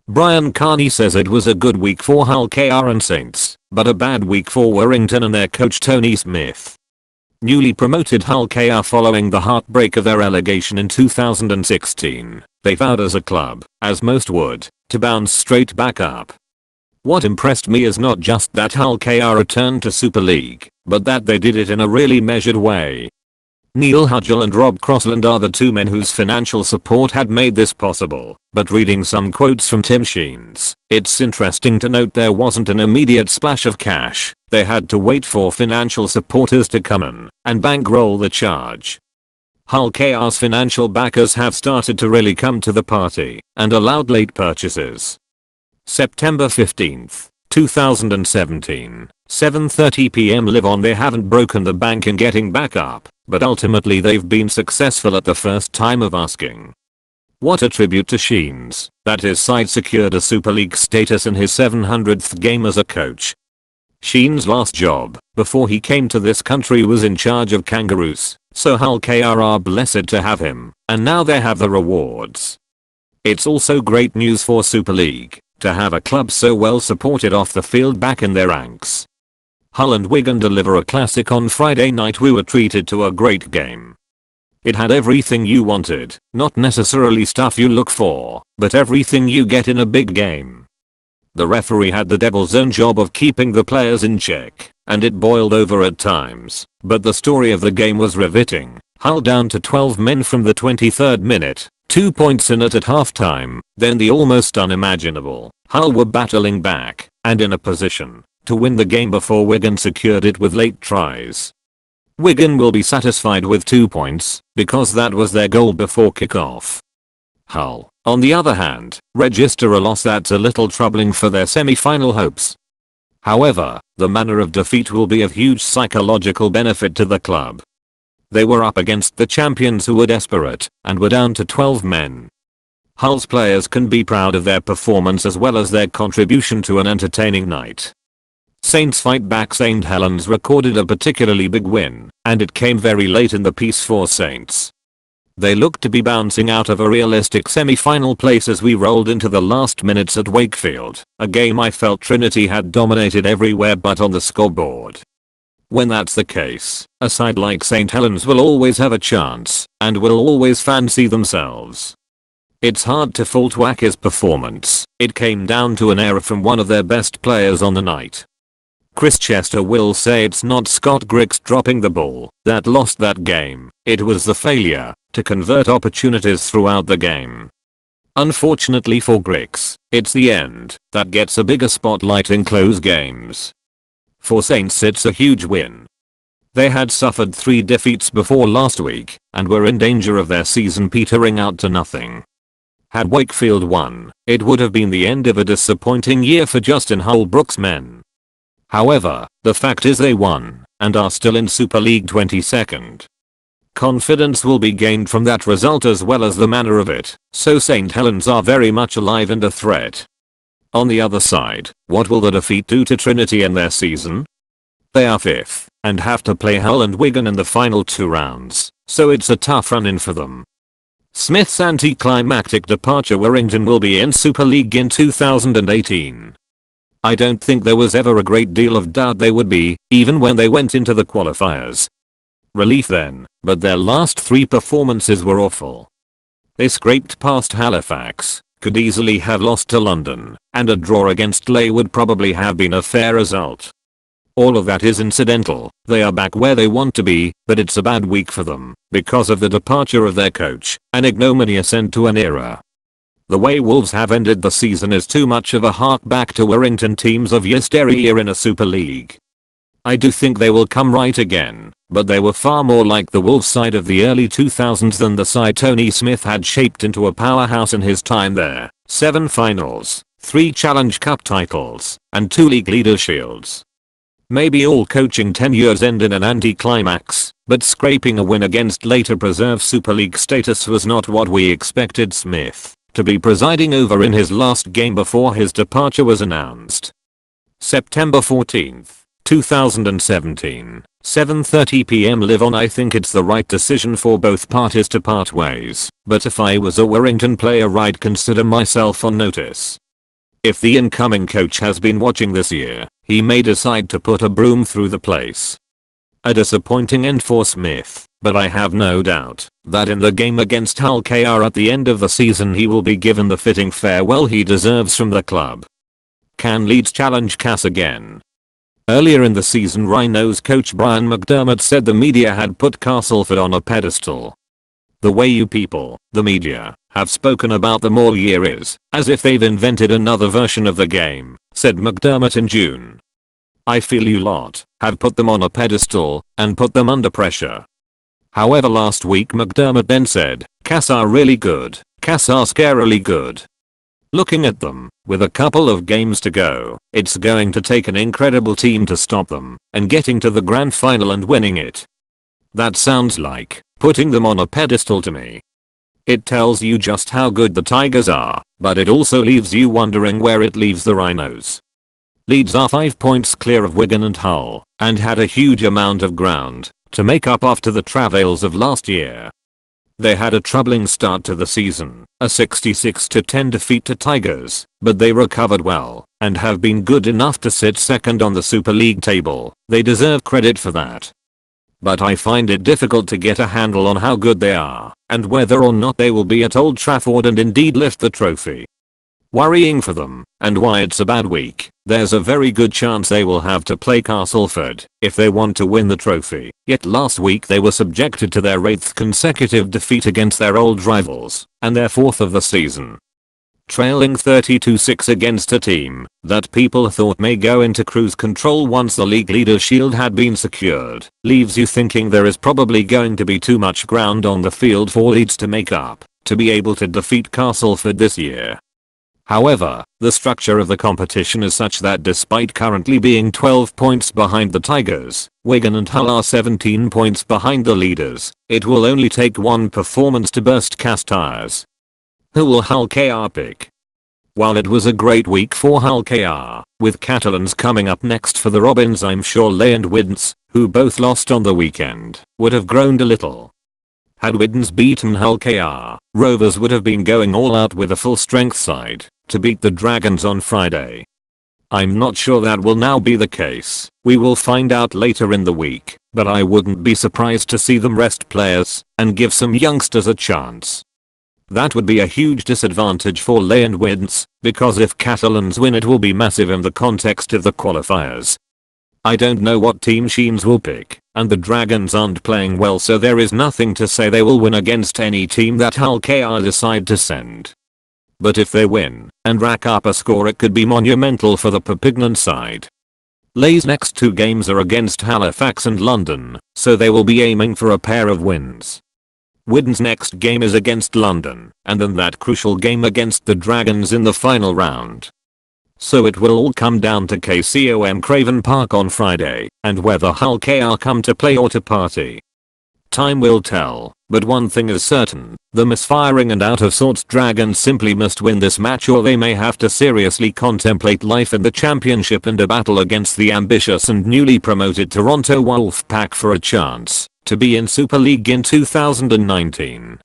Brian Carney says it was a good week for Hull KR and Saints, but a bad week for Warrington and their coach Tony Smith. Newly promoted Hull KR following the heartbreak of their relegation in 2016, they vowed as a club, as most would, to bounce straight back up. What impressed me is not just that Hull KR returned to Super League, but that they did it in a really measured way. Neil Hudgell and Rob Crossland are the two men whose financial support had made this possible, but reading some quotes from Tim Sheens, it's interesting to note there wasn't an immediate splash of cash. They had to wait for financial supporters to come in and bankroll the charge. Hull KR's financial backers have started to really come to the party and allowed late purchases. September 15th, 2017, 7:30 PM. Live on. They haven't broken the bank in getting back up, but ultimately they've been successful at the first time of asking. What a tribute to Sheens, that his side secured a Super League status in his 700th game as a coach. Sheens' last job, before he came to this country, was in charge of Kangaroos, so Hull KR are blessed to have him, and now they have the rewards. It's also great news for Super League to have a club so well supported off the field back in their ranks. Hull and Wigan deliver a classic on Friday night. We were treated to a great game. It had everything you wanted, not necessarily stuff you look for, but everything you get in a big game. The referee had the devil's own job of keeping the players in check, and it boiled over at times, but the story of the game was riveting. Hull down to 12 men from the 23rd minute, 2 points in it at halftime, then the almost unimaginable. Hull were battling back, and in a position to win the game before Wigan secured it with late tries. Wigan will be satisfied with 2 points, because that was their goal before kickoff. Hull, on the other hand, register a loss that's a little troubling for their semi-final hopes. However, the manner of defeat will be of huge psychological benefit to the club. They were up against the champions who were desperate, and were down to 12 men. Hull's players can be proud of their performance as well as their contribution to an entertaining night. Saints fight back. St Helens recorded a particularly big win, and it came very late in the piece for Saints. They looked to be bouncing out of a realistic semi-final place as we rolled into the last minutes at Wakefield, a game I felt Trinity had dominated everywhere but on the scoreboard. When that's the case, a side like St Helens will always have a chance, and will always fancy themselves. It's hard to fault Wacker's performance. It came down to an error from one of their best players on the night. Chris Chester will say it's not Scott Griggs dropping the ball that lost that game, it was the failure to convert opportunities throughout the game. Unfortunately for Griggs, it's the end that gets a bigger spotlight in close games. For Saints it's a huge win. They had suffered 3 defeats before last week, and were in danger of their season petering out to nothing. Had Wakefield won, it would have been the end of a disappointing year for Justin Holbrook's men. However, the fact is they won, and are still in Super League 22nd. Confidence will be gained from that result as well as the manner of it, so St Helens are very much alive and a threat. On the other side, what will the defeat do to Trinity in their season? They are 5th, and have to play Hull and Wigan in the final 2 rounds, so it's a tough run-in for them. Smith's anticlimactic departure. Warrington will be in Super League in 2018. I don't think there was ever a great deal of doubt they would be, even when they went into the qualifiers. Relief then, but their last 3 performances were awful. They scraped past Halifax, could easily have lost to London, and a draw against Leigh would probably have been a fair result. All of that is incidental. They are back where they want to be, but it's a bad week for them, because of the departure of their coach, an ignominious end to an era. The way Wolves have ended the season is too much of a hark back to Warrington teams of yesteryear in a Super League. I do think they will come right again, but they were far more like the Wolves side of the early 2000s than the side Tony Smith had shaped into a powerhouse in his time there. 7 finals, 3 Challenge Cup titles, and 2 League Leader Shields. Maybe all coaching tenures end in an anticlimax, but scraping a win against Leigh to preserve Super League status was not what we expected Smith to be presiding over in his last game before his departure was announced. September 14th, 2017, 7:30 PM. Live on. I think it's the right decision for both parties to part ways, but if I was a Warrington player I'd consider myself on notice. If the incoming coach has been watching this year, he may decide to put a broom through the place. A disappointing end for Smith, but I have no doubt that in the game against Hull KR at the end of the season he will be given the fitting farewell he deserves from the club. Can Leeds challenge Cass again? Earlier in the season, Rhinos coach Brian McDermott said the media had put Castleford on a pedestal. The way you people, the media, have spoken about them all year is as if they've invented another version of the game, said McDermott in June. I feel you lot have put them on a pedestal and put them under pressure. However, last week McDermott then said, Cass are really good, Cass are scarily good. Looking at them, with a couple of games to go, it's going to take an incredible team to stop them and getting to the grand final and winning it. That sounds like putting them on a pedestal to me. It tells you just how good the Tigers are, but it also leaves you wondering where it leaves the Rhinos. Leeds are 5 points clear of Wigan and Hull, and had a huge amount of ground to make up after the travails of last year. They had a troubling start to the season, a 66-10 defeat to Tigers, but they recovered well and have been good enough to sit second on the Super League table. They deserve credit for that. But I find it difficult to get a handle on how good they are and whether or not they will be at Old Trafford and indeed lift the trophy. Worrying for them, and why it's a bad week, there's a very good chance they will have to play Castleford if they want to win the trophy. Yet last week they were subjected to their 8th consecutive defeat against their old rivals, and their 4th of the season. Trailing 32-6 against a team that people thought may go into cruise control once the league leader's shield had been secured, leaves you thinking there is probably going to be too much ground on the field for Leeds to make up to be able to defeat Castleford this year. However, the structure of the competition is such that despite currently being 12 points behind the Tigers, Wigan and Hull are 17 points behind the leaders. It will only take one performance to burst Cass tires. Who will Hull KR pick? While it was a great week for Hull KR, with Catalans coming up next for the Robins, I'm sure Leigh and Widdens, who both lost on the weekend, would have groaned a little. Had Widdens beaten Hull KR, Rovers would have been going all out with a full strength side to beat the Dragons on Friday. I'm not sure that will now be the case. We will find out later in the week, but I wouldn't be surprised to see them rest players and give some youngsters a chance. That would be a huge disadvantage for Leigh and Widdens, because if Catalans win it will be massive in the context of the qualifiers. I don't know what team Sheens will pick, and the Dragons aren't playing well, so there is nothing to say they will win against any team that Hull KR decide to send. But if they win and rack up a score, it could be monumental for the Perpignan side. Leigh's next 2 games are against Halifax and London, so they will be aiming for a pair of wins. Widdens' next game is against London, and then that crucial game against the Dragons in the final round. So it will all come down to KCOM Craven Park on Friday, and whether Hull KR come to play or to party. Time will tell, but one thing is certain, the misfiring and out of sorts Dragons simply must win this match, or they may have to seriously contemplate life in the championship and a battle against the ambitious and newly promoted Toronto Wolfpack for a chance to be in Super League in 2019.